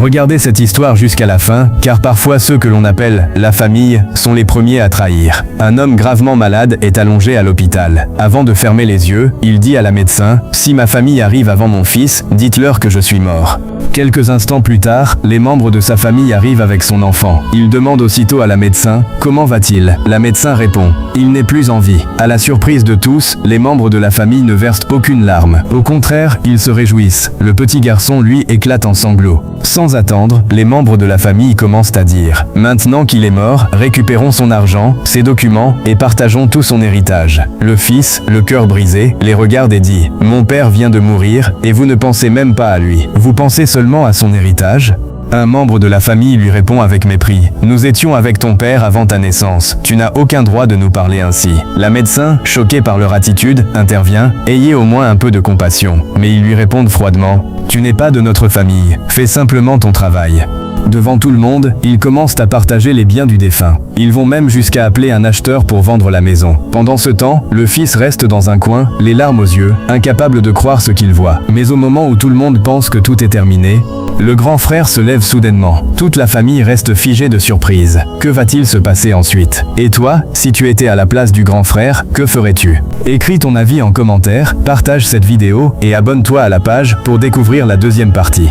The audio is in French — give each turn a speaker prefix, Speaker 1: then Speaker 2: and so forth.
Speaker 1: Regardez cette histoire jusqu'à la fin, car parfois ceux que l'on appelle la famille sont les premiers à trahir. Un homme gravement malade est allongé à l'hôpital. Avant de fermer les yeux, il dit à la médecin « Si ma famille arrive avant mon fils, dites-leur que je suis mort ». Quelques instants plus tard, les membres de sa famille arrivent avec son enfant. Il demande aussitôt à la médecin « Comment va-t-il » La médecin répond « Il n'est plus en vie ». À la surprise de tous, les membres de la famille ne versent aucune larme. Au contraire, ils se réjouissent. Le petit garçon, lui, éclate en sanglots. Sans attendre, les membres de la famille commencent à dire « Maintenant qu'il est mort, récupérons son argent, ses documents et partageons tout son héritage ». Le fils, le cœur brisé, les regarde et dit « Mon père vient de mourir et vous ne pensez même pas à lui. Vous pensez seulement à son héritage ?» Un membre de la famille lui répond avec mépris « Nous étions avec ton père avant ta naissance. Tu n'as aucun droit de nous parler ainsi. » La médecin, choquée par leur attitude, intervient « Ayez au moins un peu de compassion. » Mais ils lui répondent froidement « Tu n'es pas de notre famille. Fais simplement ton travail. » Devant tout le monde, ils commencent à partager les biens du défunt. Ils vont même jusqu'à appeler un acheteur pour vendre la maison. Pendant ce temps, le fils reste dans un coin, les larmes aux yeux, incapable de croire ce qu'il voit. Mais au moment où tout le monde pense que tout est terminé, le grand frère se lève soudainement. Toute la famille reste figée de surprise. Que va-t-il se passer ensuite? Et toi, si tu étais à la place du grand frère, que ferais-tu? Écris ton avis en commentaire, partage cette vidéo et abonne-toi à la page pour découvrir la deuxième partie.